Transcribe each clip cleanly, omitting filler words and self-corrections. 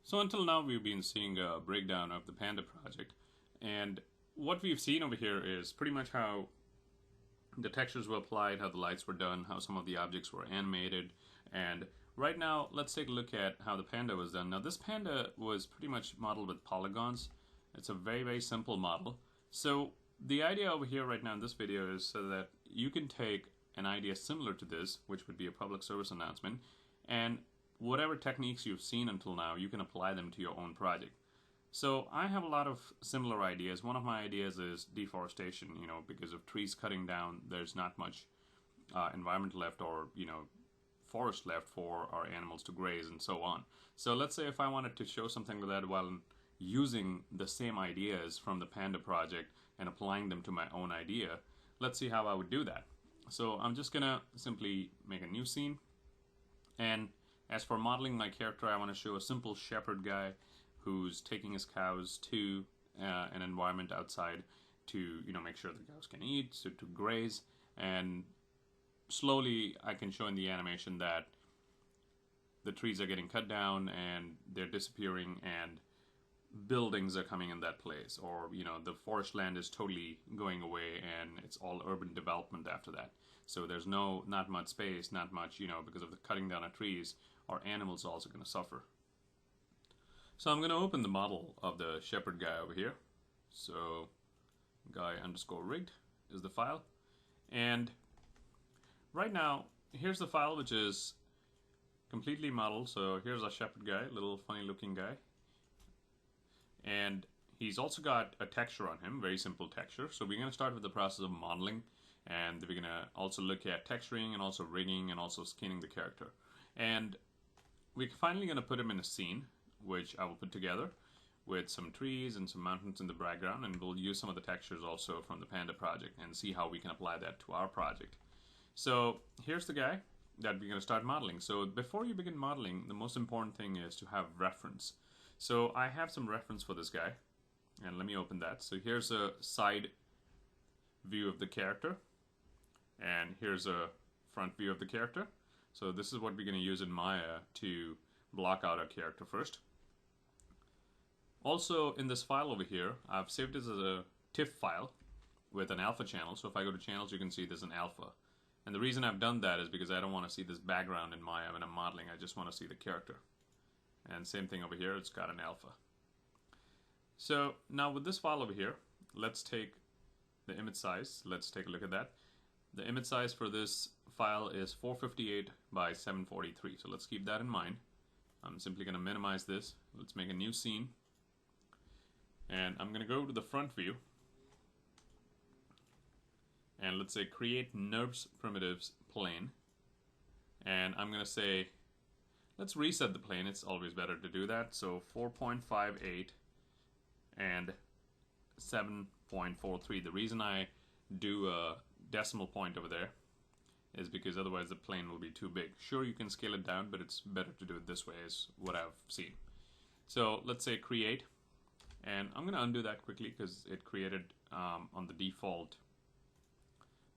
So until now we've been seeing a breakdown of the Panda project, and what we've seen over here is pretty much how the textures were applied, how the lights were done, how some of the objects were animated, and right now let's take a look at how the Panda was done. Now this Panda was pretty much modeled with polygons. It's a very simple model. So the idea over here right now in this video is so that you can take an idea similar to this, which would be a public service announcement, and whatever techniques you've seen until now, you can apply them to your own project. So I have a lot of similar ideas. One of my ideas is deforestation, because of trees cutting down, there's not much environment left or, forest left for our animals to graze and so on. So let's say if I wanted to show something like that while using the same ideas from the Panda project and applying them to my own idea, let's see how I would do that. So I'm just gonna simply make a new scene, and as for modeling my character, I want to show a simple shepherd guy who's taking his cows to an environment outside to make sure the cows can eat, so to graze, and slowly I can show in the animation that the trees are getting cut down and they're disappearing and buildings are coming in that place, or the forest land is totally going away and it's all urban development after that. So there's not much space, not much, because of the cutting down of trees, our animals are also going to suffer. So I'm going to open the model of the shepherd guy over here. So guy_rigged is the file, and right now here's the file, which is completely modeled. So here's our shepherd guy, little funny looking guy, and he's also got a texture on him, very simple texture. So we're going to start with the process of modeling, and we're going to also look at texturing and also rigging and also skinning the character. And we're finally going to put him in a scene, which I will put together with some trees and some mountains in the background, and we'll use some of the textures also from the Panda project and see how we can apply that to our project. So here's the guy that we're going to start modeling. So before you begin modeling, the most important thing is to have reference. So I have some reference for this guy, and let me open that. So here's a side view of the character, and here's a front view of the character. So this is what we're going to use in Maya to block out our character first. Also in this file over here, I've saved this as a TIFF file with an alpha channel. So if I go to channels, you can see there's an alpha. And the reason I've done that is because I don't want to see this background in Maya when I'm modeling. I just want to see the character. And same thing over here, it's got an alpha. So now with this file over here, let's take the image size. Let's take a look at that. The image size for this file is 458 by 743. So let's keep that in mind. I'm simply going to minimize this. Let's make a new scene. And I'm going to go to the front view. And let's say create NURBS primitives plane. And I'm going to say, let's reset the plane. It's always better to do that. So 4.58 and 7.43. The reason I do a decimal point over there is because otherwise the plane will be too big. Sure, you can scale it down, but it's better to do it this way, is what I've seen. So let's say create, and I'm going to undo that quickly because it created on the default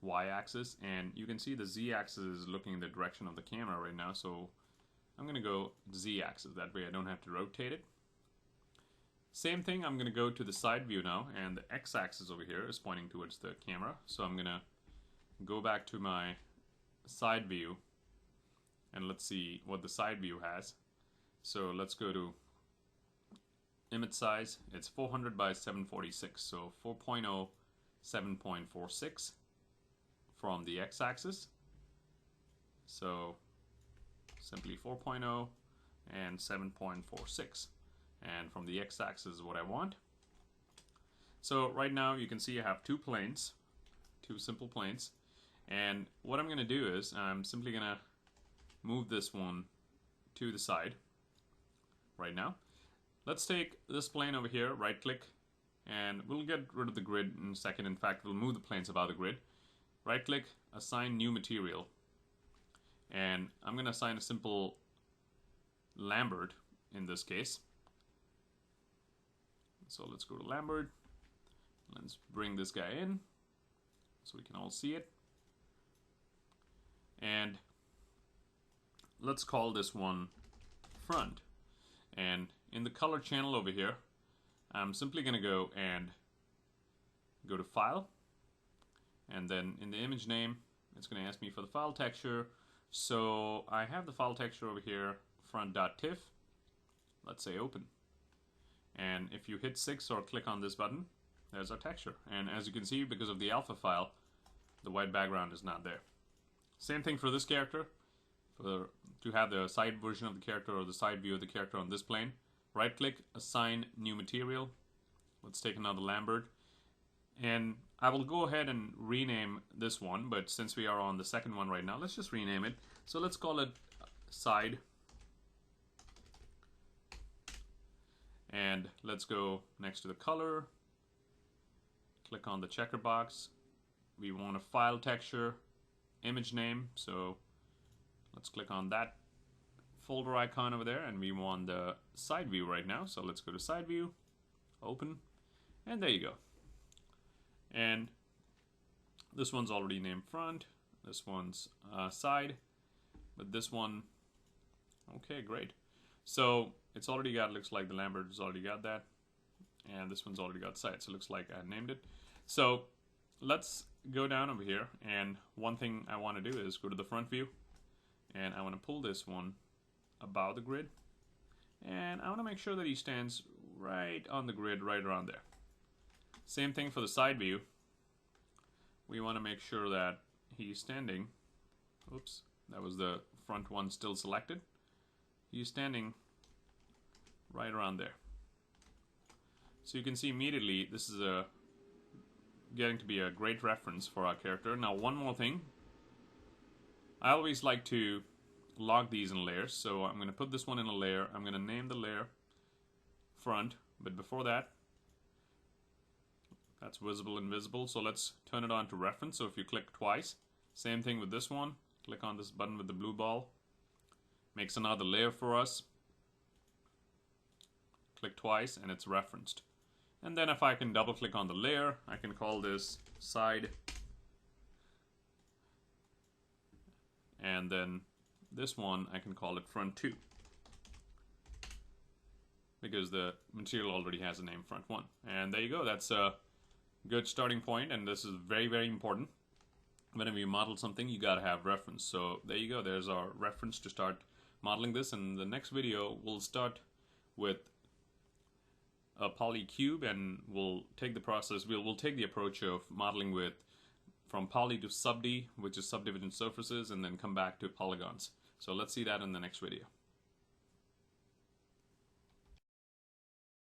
y-axis, and you can see the z-axis is looking in the direction of the camera right now, so I'm going to go z-axis. That way I don't have to rotate it. Same thing, I'm going to go to the side view now, and the x-axis over here is pointing towards the camera, so I'm going to go back to my side view, and let's see what the side view has. So let's go to image size. It's 400 by 746, so 4.0 7.46 from the x-axis. So simply 4.0 and 7.46, and from the x-axis is what I want. So right now you can see I have two planes, two simple planes. And what I'm going to do is I'm simply going to move this one to the side right now. Let's take this plane over here, right click, and we'll get rid of the grid in a second. In fact, we'll move the planes above the grid. Right click, assign new material. And I'm going to assign a simple Lambert in this case. So let's go to Lambert. Let's bring this guy in so we can all see it. And let's call this one front. And in the color channel over here, I'm simply going to go to File, and then in the image name, it's going to ask me for the file texture. So I have the file texture over here, front.tiff. Let's say open. And if you hit 6 or click on this button, there's our texture. And as you can see, because of the alpha file, the white background is not there. Same thing for this character. To have the side version of the character or the side view of the character on this plane, right click, assign new material. Let's take another Lambert. And I will go ahead and rename this one, but since we are on the second one right now, let's just rename it. So let's call it side. And let's go next to the color. Click on the checker box. We want a file texture, image name. So let's click on that folder icon over there, and we want the side view right now. So let's go to side view, open, and there you go. And this one's already named front, this one's side, but this one, okay, great. So it's already got, looks like the Lambert has already got that, and this one's already got side, so it looks like I named it. So let's go down over here, and one thing I want to do is go to the front view, and I want to pull this one above the grid, and I want to make sure that he stands right on the grid, right around there. Same thing for the side view. We want to make sure that he's standing, oops, that was the front one still selected. He's standing right around there. So you can see immediately this is getting to be a great reference for our character. Now one more thing. I always like to log these in layers, so I'm going to put this one in a layer. I'm going to name the layer front, but before that, that's visible and invisible, so let's turn it on to reference. So if you click twice, same thing with this one, click on this button with the blue ball, makes another layer for us, click twice and it's referenced. And then if I can double click on the layer, I can call this side, and then this one I can call it front 2, because the material already has a name front 1. And there you go, that's a good starting point, and this is very, very important. Whenever you model something, you gotta have reference. So there you go, there's our reference to start modeling this. And the next video we'll start with a poly cube, and we'll take the process, we'll take the approach of modeling with from poly to sub D, which is subdivision surfaces, and then come back to polygons. So let's see that in the next video.